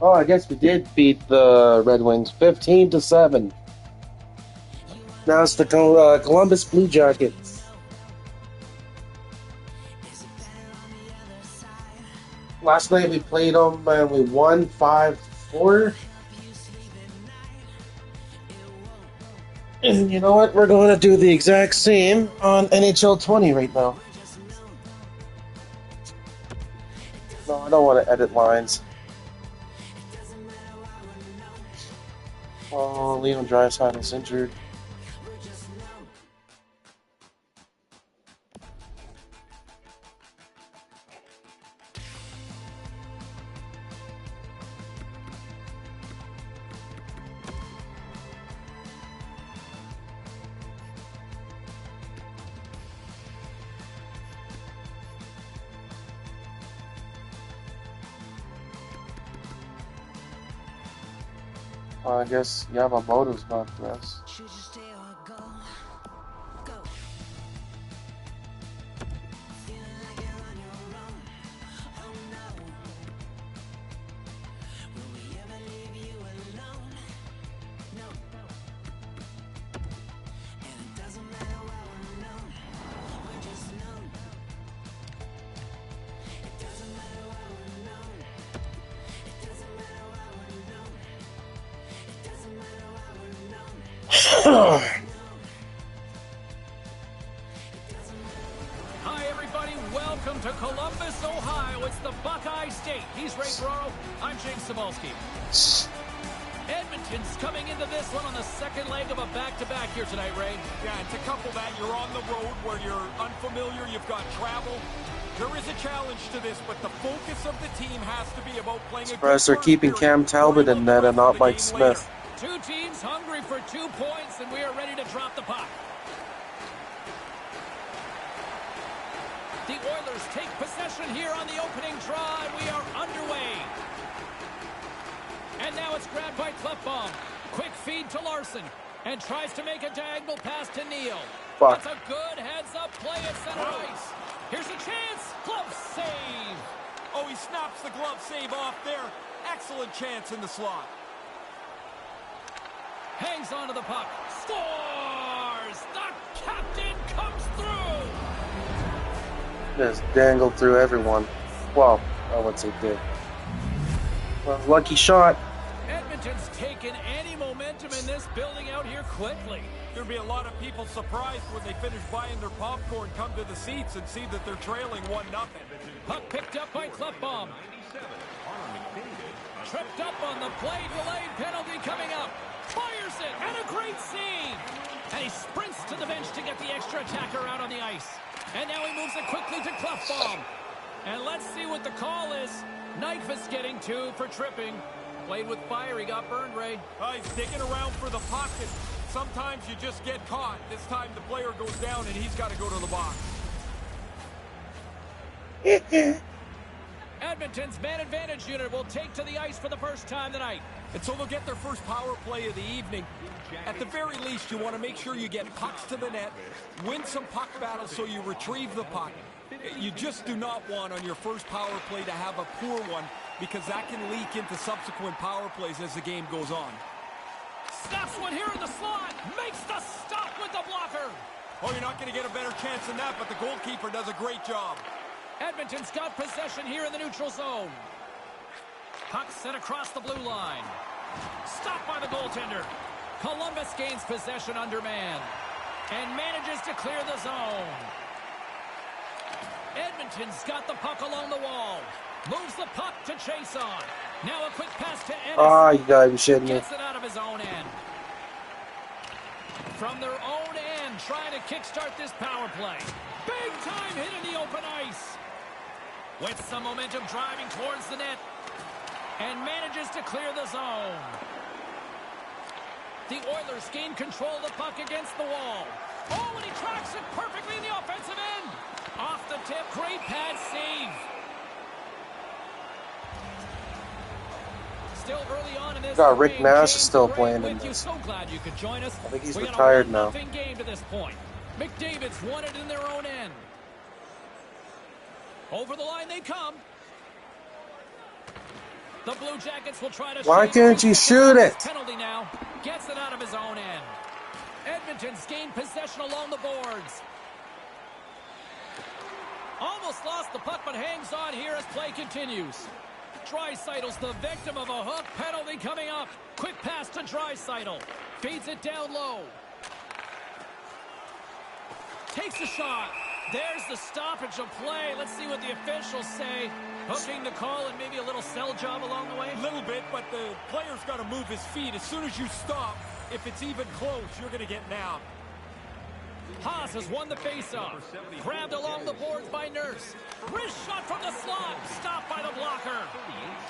Oh, I guess we did beat the Red Wings 15-7. Now it's the Columbus Blue Jackets. Last night we played them and we won 5-4. And you know what? We're going to do the exact same on NHL 20 right now. No, I don't want to edit lines. Oh, Leon Draisaitl's injured. I guess Yamamoto's not dressed. Hi, everybody. Welcome to Columbus, Ohio. It's the Buckeye State. He's Ray Ferraro. I'm Jake Sabalski. Edmonton's coming into this one on the second leg of a back-to-back here tonight, Ray. Yeah, and to couple that, you're on the road where you're unfamiliar, you've got travel. There is a challenge to this, but the focus of the team has to be about playing a good They're keeping Cam Talbot in net and not Mike Smith. Two teams hungry for 2 points, and we are ready to drop the puck. The Oilers take possession here on the opening draw, and we are underway. And now it's grabbed by Klefbom. Quick feed to Larson. And tries to make a diagonal pass to Neal. Fuck. That's a good heads-up play at center ice. Here's a chance. Glove save. Oh, he snaps the glove save off there. Excellent chance in the slot. Hangs onto the puck. Scores! The captain comes through. Just dangled through everyone. Well, I would say did. Well, lucky shot. Edmonton's taken any momentum in this building out here quickly. There'll be a lot of people surprised when they finish buying their popcorn, come to the seats, and see that they're trailing 1-0. Puck picked up by Klefbom. Tripped up on the play, delayed penalty coming up. Fires it, and a great save. And he sprints to the bench to get the extra attacker out on the ice. And now he moves it quickly to Klefbom. And let's see what the call is. Knife is getting 2 for tripping. Played with fire, he got burned, Ray. He's digging around for the puck, and sometimes you just get caught. This time the player goes down, and he's got to go to the box. Edmonton's man advantage unit will take to the ice for the first time tonight. And so they'll get their first power play of the evening. At the very least, you want to make sure you get pucks to the net, win some puck battles so you retrieve the puck. You just do not want on your first power play to have a poor one, because that can leak into subsequent power plays as the game goes on. Snaps one here in the slot. Makes the stop with the blocker. Oh, you're not going to get a better chance than that, but the goalkeeper does a great job. Edmonton's got possession here in the neutral zone. Puck sent across the blue line. Stopped by the goaltender. Columbus gains possession under man and manages to clear the zone. Edmonton's got the puck along the wall. Moves the puck to chase on. Now a quick pass to Ennis. Ah, you gotta be shitting me. Gets it out of his own end. From their own end, trying to kickstart this power play. Big time hit in the open ice. With some momentum driving towards the net. And manages to clear the zone. The Oilers gain control of the puck against the wall. Oh, and he tracks it perfectly in the offensive end. Off the tip, great pad save. Still early on in this Got Rick game, Nash is James still Gray playing with in you. this. So glad you could join us. I think he's We got retired a now. 1-0 game to this point. McDavid's won it in their own end. Over the line they come. The Blue Jackets will try to. Why can't you shoot it? Penalty now. Gets it out of his own end. Edmonton's gained possession along the boards. Almost lost the puck, but hangs on here as play continues. Draisaitl's the victim of a hook penalty coming up. Quick pass to Draisaitl. Feeds it down low. Takes a shot. There's the stoppage of play. Let's see what the officials say. Hooking the call and maybe a little sell job along the way. A little bit, but the player's got to move his feet. As soon as you stop, if it's even close, you're going to get nabbed. Haas has won the faceoff. Grabbed along the boards by Nurse. Wrist shot from the slot. Stopped by the blocker.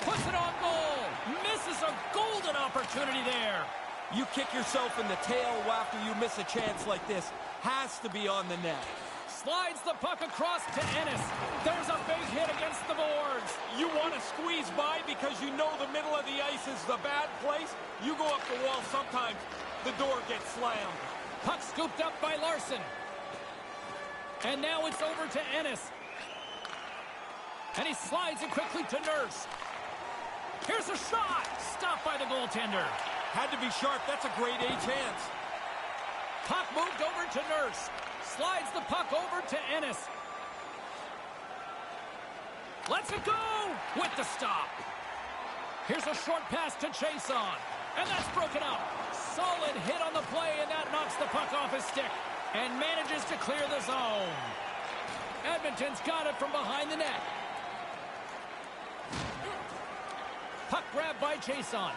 Puts it on goal. Misses a golden opportunity there. You kick yourself in the tail after you miss a chance like this. Has to be on the net. Slides the puck across to Ennis. There's a big hit against the boards. You want to squeeze by because you know the middle of the ice is the bad place. You go up the wall sometimes, the door gets slammed. Puck scooped up by Larson. And now it's over to Ennis. And he slides it quickly to Nurse. Here's a shot. Stopped by the goaltender. Had to be sharp. That's a grade A chance. Puck moved over to Nurse. Slides the puck over to Ennis. Lets it go with the stop. Here's a short pass to Chason. And that's broken up. Solid hit on the play, and that knocks the puck off his stick. And manages to clear the zone. Edmonton's got it from behind the net. Puck grabbed by Chason.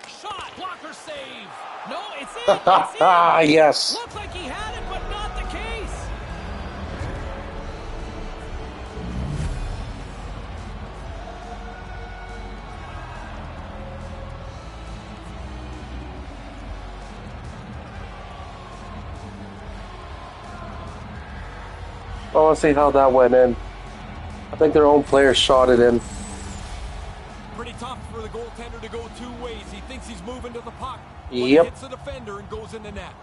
Shot, blocker save. No, it's in. It's in. Yes. Looked like he had it, but not the case. I want to see how that went in. I think their own player shot it in. Pretty tough for the goaltender to go two ways. He thinks he's moving to the puck. But Yep. he hits the defender and goes in the net.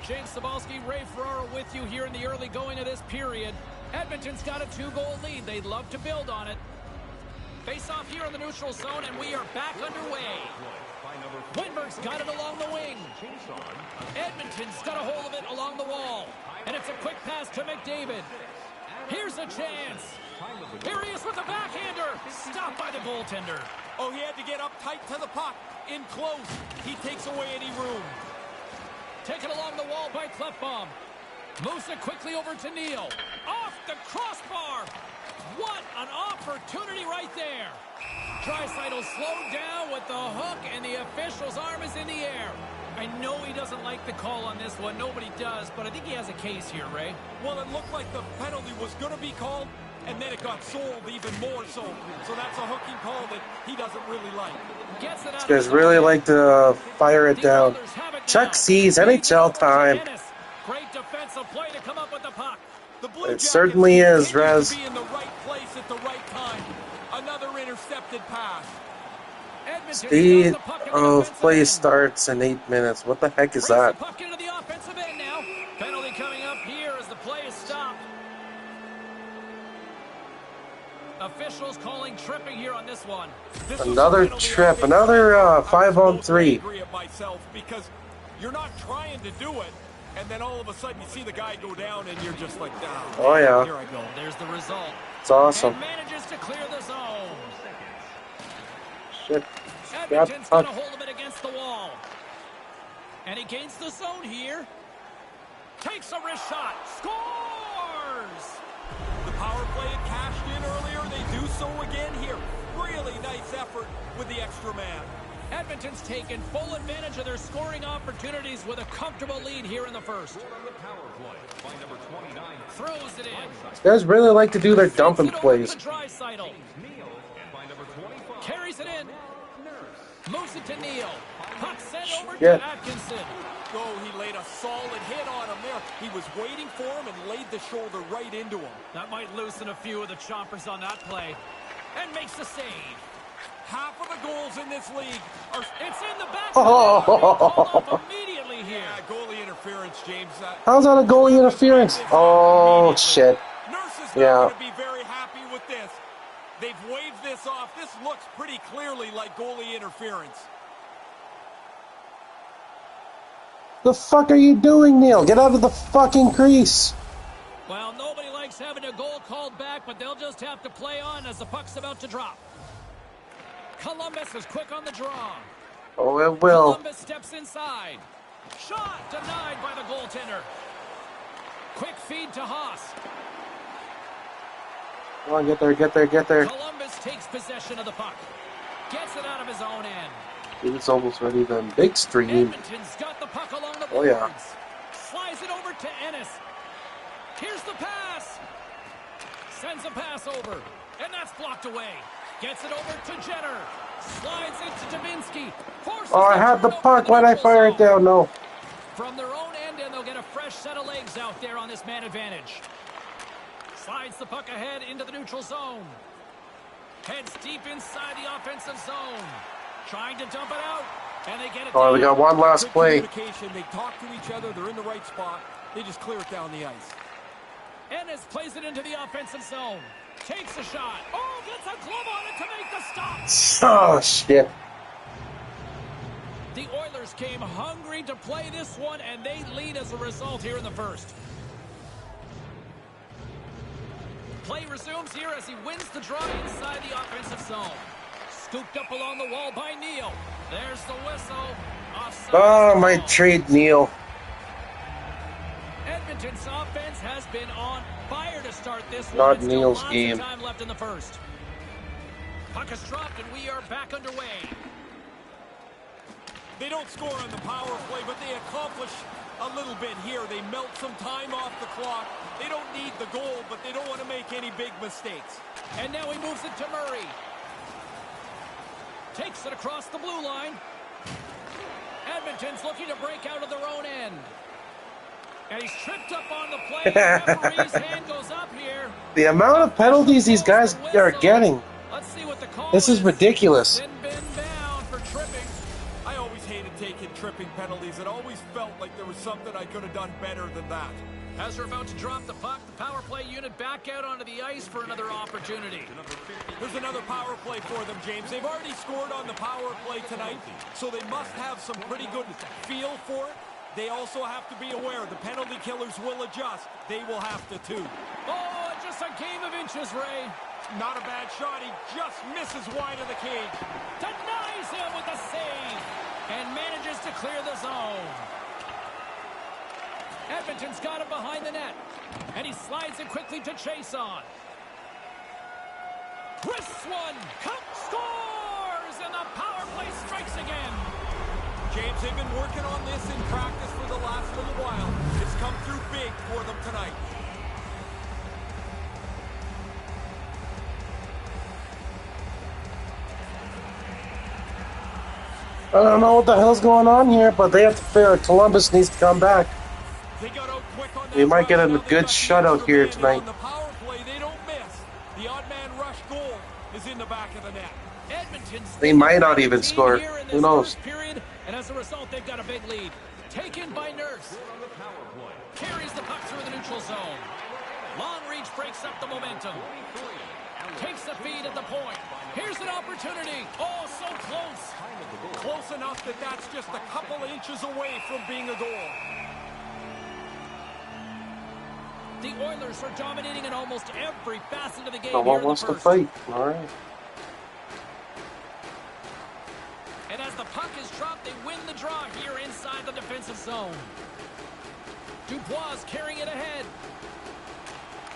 James Cebulski, Ray Ferraro with you here in the early going of this period. Edmonton's got a 2-goal lead. They'd love to build on it. Face off here in the neutral zone, and we are back underway. Winberg's got it along the wing. Edmonton's got a hold of it along the wall. And it's a quick pass to McDavid. Here's a chance. Here he is with the backhander. Stopped by the goaltender. Oh, he had to get up tight to the puck. In close. He takes away any room. Taken along the wall by Klefbom. Moves it quickly over to Neal. Off the crossbar. What an opportunity right there. Draisaitl slowed down with the hook, and the official's arm is in the air. I know he doesn't like the call on this one. Nobody does, but I think he has a case here, Ray. Well, it looked like the penalty was going to be called, and then it got sold even more so. So that's a hooking call that he doesn't really like. Gets it out. These guys really like to fire it down. Chuck C's NHL Time. Great defensive play to come up with the puck. The Blue It Jackets certainly is, continue Rez. to be in the right place at the right time. Another intercepted pass. Edmonton's Speed got the puck in the of defensive play end. starts in 8 minutes. What the heck is Brings that? the puck into the offensive end now. Penalty coming up here as the play is stopped. Officials calling tripping here on this one. This was Another a penalty trip, I think another, I was 5-on-3. most angry at myself because you're not trying to do it, and then all of a sudden you see the guy go down, and you're just like, down. Oh, yeah. Here I go. There's the result. It's awesome. And manages to clear the zone. Shit. Grab Edmonton's got a puck. hold of it against the wall. And he gains the zone here. Takes a wrist shot. Scores! The power play had cashed in earlier. They do so again here. Really nice effort with the extra man. Edmonton's taken full advantage of their scoring opportunities with a comfortable lead here in the first. Throws it in. These guys really like to do their dumping Feeds it over plays. to Draisaitl. Carries it in. Moves it to Neal. Puck sent over Yeah. to Atkinson. Oh, he laid a solid hit on him there. He was waiting for him and laid the shoulder right into him. That might loosen a few of the chompers on that play. And makes the save. Half of the goals in this league are... It's in the back. Oh. Called off immediately here. Yeah, goalie interference, James. How's that a goalie interference? Oh, shit. Nurse is not Yeah. going to be very happy with this. They've waved this off. This looks pretty clearly like goalie interference. The fuck are you doing, Neil? Get out of the fucking crease. Well, nobody likes having a goal called back, but they'll just have to play on as the puck's about to drop. Columbus is quick on the draw. Oh, it will. Columbus steps inside. Shot denied by the goaltender. Quick feed to Haas. Come on, get there, get there, get there. Columbus takes possession of the puck. Gets it out of his own end. It's almost ready then. Big stream. Edmonton's got the puck along the boards. Oh, yeah. Slides it over to Ennis. Here's the pass. Sends a pass over. And that's blocked away. Gets it over to Jenner. Slides it to Dubinsky. Oh, I had the puck. Why'd I fire it down? No. From their own end, and they'll get a fresh set of legs out there on this man advantage. Slides the puck ahead into the neutral zone. Heads deep inside the offensive zone. Trying to dump it out, and they get it. Oh, we got one last play. Communication. They talk to each other. They're in the right spot. They just clear it down the ice. Ennis plays it into the offensive zone. Takes a shot. Oh, gets a glove on it to make the stop. Oh, shit. The Oilers came hungry to play this one, and they lead as a result here in the first. Play resumes here as he wins the draw inside the offensive zone. Scooped up along the wall by Neal. There's the whistle. Offside. Oh, my trade, Neil. Edmonton's offense has been on fire to start this one. Not It's still Neal's lots game. of time left in the first. Puck is dropped, and we are back underway. They don't score on the power play, but they accomplish a little bit here. They melt some time off the clock. They don't need the goal, but they don't want to make any big mistakes. And now he moves it to Murray. Takes it across the blue line. Edmonton's looking to break out of their own end. And he's tripped up on the play. The referee's hand goes up here. The amount of penalties these guys are getting. Let's see what the call This is ridiculous. Been down for tripping. I always hated taking tripping penalties. It always felt like there was something I could have done better than that. As they're about to drop the puck, the power play unit back out onto the ice for another opportunity. There's another power play for them, James. They've already scored on the power play tonight, so they must have some pretty good feel for it. They also have to be aware the penalty killers will adjust. They will have to too. Oh, just a game of inches, Ray. Not a bad shot. He just misses wide of the cage. Denies him with the save and manages to clear the zone. Edmonton's got him behind the net, and he slides it quickly to chase on. Wrists one, scores, and the power play strikes again. James, they've been working on this in practice for the last little while. It's come through big for them tonight. I don't know what the hell's going on here, but they have to figure Columbus needs to come back. They got out quick on that. We might get a rush. Now good they got shutout the here extra tonight. man. On the power play, they don't miss. The odd man rush goal is in the back of the net. Edmonton's They might not even score. Who knows? Period, and as a result, they've got a big lead. Taken by Nurse. Carries the puck through the neutral zone. Long reach breaks up the momentum. Takes the feed at the point. Here's an opportunity. Oh, so close. Close enough that that's just a couple of inches away from being a goal. The Oilers are dominating in almost every facet of the game. Someone wants to fight. All right. And as the puck is dropped, they win the draw here inside the defensive zone. Dubois carrying it ahead.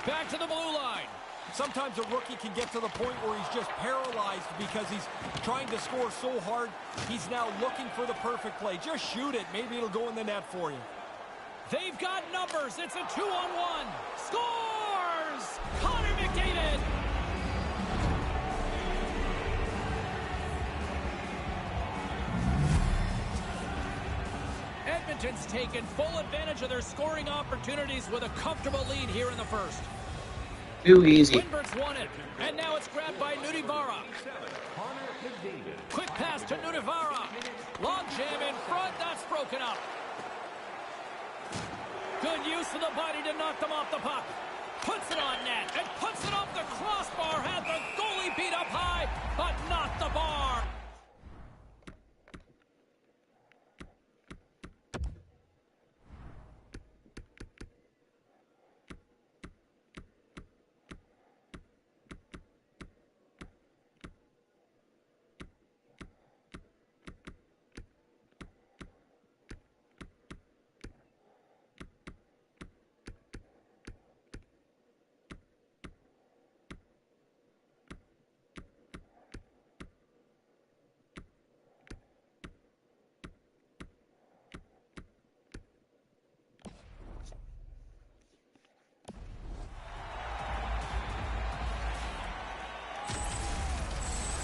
Back to the blue line. Sometimes a rookie can get to the point where he's just paralyzed because he's trying to score so hard. He's now looking for the perfect play. Just shoot it. Maybe it'll go in the net for you. They've got numbers. It's a 2-on-1. Scores! Connor McDavid. Edmonton's taken full advantage of their scoring opportunities with a comfortable lead here in the first. Too easy. Winberg's won it, and now it's grabbed by Nudivara. Quick pass to Nudivara. Long jam in front, that's broken up. Good use of the body to knock them off the puck. Puts it on net and puts it off the crossbar. Had the goalie beat up high, but not the bar.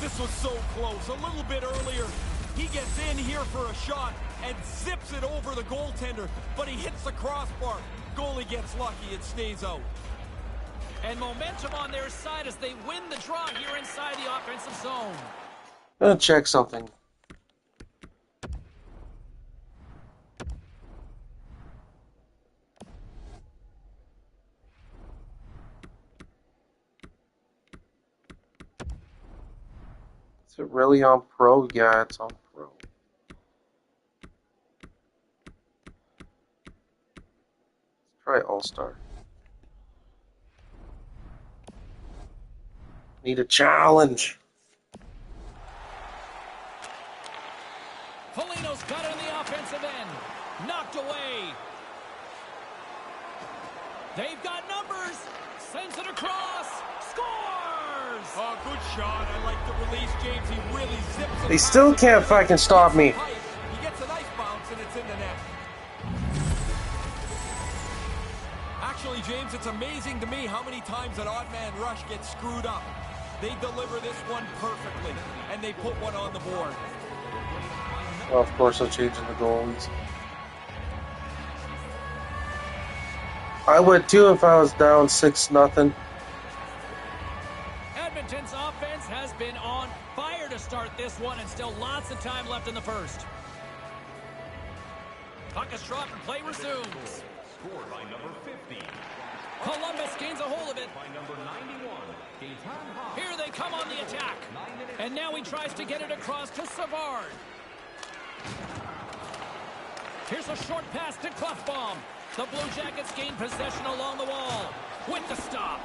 This was so close. A little bit earlier, he gets in here for a shot and zips it over the goaltender, but he hits the crossbar. Goalie gets lucky. It stays out. And momentum on their side as they win the draw here inside the offensive zone. I'm gonna check something. Is it really on Pro? Yeah, it's on Pro. Let's try All-Star. Need a challenge. Foligno's got it on the offensive end. Knocked away. They've got numbers. Sends it across. Scores! Oh, good shot. I like the release, James. He really zips it. They still can't fucking stop me. He gets a nice bounce, and it's in the net. Actually, James, it's amazing to me how many times an odd man rush gets screwed up. They deliver this one perfectly, and they put one on the board. Well, of course, I'm changing the goalies. I would too if I was down 6-0. Edmonton's offense has been on fire to start this one, and still lots of time left in the first. Puck is dropped and play resumes. Scored by number 50. Columbus gains a hold of it. By number 91. Here they come on the attack. And now he tries to get it across to Savard. Here's a short pass to Clefbaum. The Blue Jackets gain possession along the wall with the stop.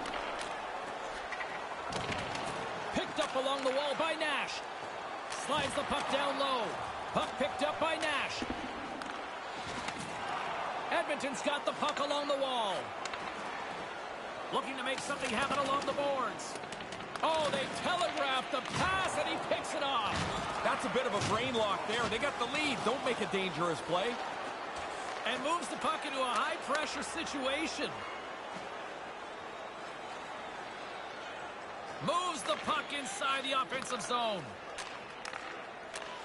Picked up along the wall by Nash. Slides the puck down low. Puck picked up by Nash. Edmonton's got the puck along the wall. Looking to make something happen along the boards. Oh, they telegraphed the pass, and he picks it off. That's a bit of a brain lock there. They got the lead. Don't make a dangerous play. And moves the puck into a high-pressure situation. Moves the puck inside the offensive zone.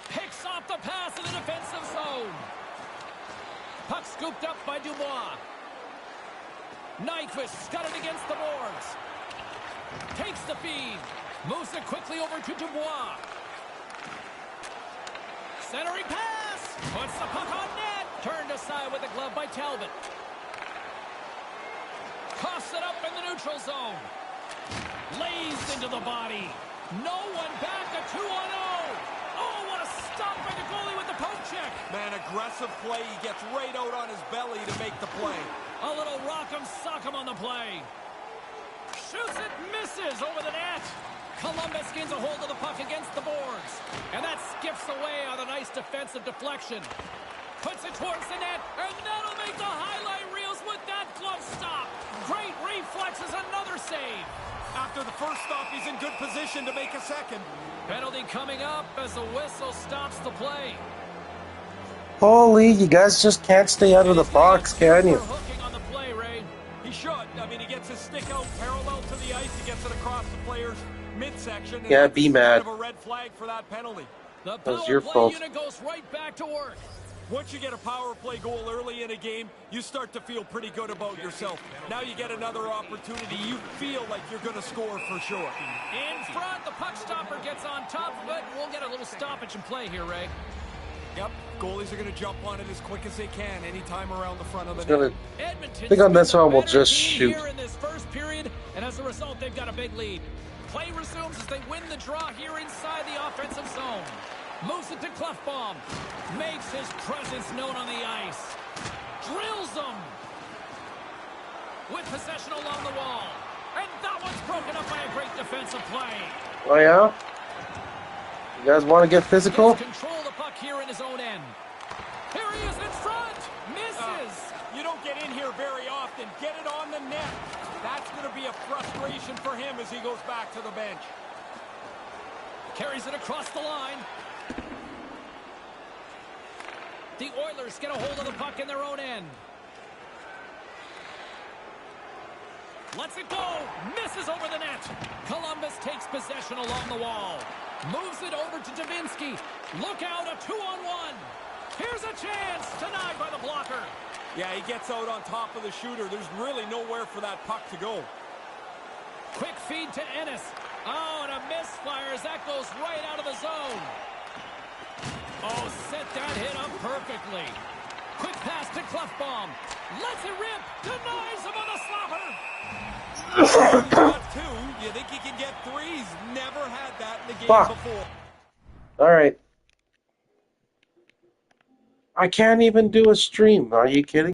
Picks off the pass in the defensive zone. Puck scooped up by Dubois. Nyquist's got it against the boards. Takes the feed. Moves it quickly over to Dubois. Centering pass. Puts the puck on net. Turned aside with a glove by Talbot. Coughs it up in the neutral zone. Lays into the body. No one back. A 2-on-0. Oh, what a stop by the goalie with the poke check. Man, aggressive play. He gets right out on his belly to make the play. A little rock'em sock'em on the play. Shoots it, misses over the net. Columbus gains a hold of the puck against the boards. And that skips away on a nice defensive deflection. Puts it towards the net, and that'll make the highlight reels with that glove stop. Great reflexes, another save. After the first stop, he's in good position to make a second. Penalty coming up as the whistle stops the play. Holy, you guys just can't stay out of the box, can you? Hooking on the play, Ray. He should. I mean, he gets his stick out parallel to the ice. He gets it across the player's midsection. And Yeah, be mad. Kind of a red flag for that penalty. The was power your play fault. unit goes right back to work. Once you get a power play goal early in a game, you start to feel pretty good about yourself. Now you get another opportunity. You feel like you're going to score for sure. In front, the puck stopper gets on top of it. We'll get a little stoppage in play here, Ray. Yep, goalies are going to jump on it as quick as they can anytime around the front of the It's gonna. net. Edmonton I think on this spent the one we'll better just team shoot. here in this first period, and as a result, they've got a big lead. Play resumes as they win the draw here inside the offensive zone. Moves it to Clefbaum. Makes his presence known on the ice. Drills them. With possession along the wall. And that one's broken up by a great defensive play. Oh yeah. You guys want to get physical? Gets control of the puck here in his own end. Here he is in front. Misses. You don't get in here very often. Get it on the net. That's going to be a frustration for him as he goes back to the bench. Carries it across the line. The Oilers get a hold of the puck in their own end. Lets it go. Misses over the net. Columbus takes possession along the wall. Moves it over to Davinsky. Look out, a 2-on-1. Here's a chance. Denied by the blocker. Yeah, he gets out on top of the shooter. There's really nowhere for that puck to go. Quick feed to Ennis. Oh, and a misfire as that goes right out of the zone. Oh, set that hit up perfectly. Quick pass to Clefbaum. Lets it rip. Denies him on the slapper. He's got two. You think he can get three? He's never had that in the game before. All right. I can't even do a stream. Are you kidding?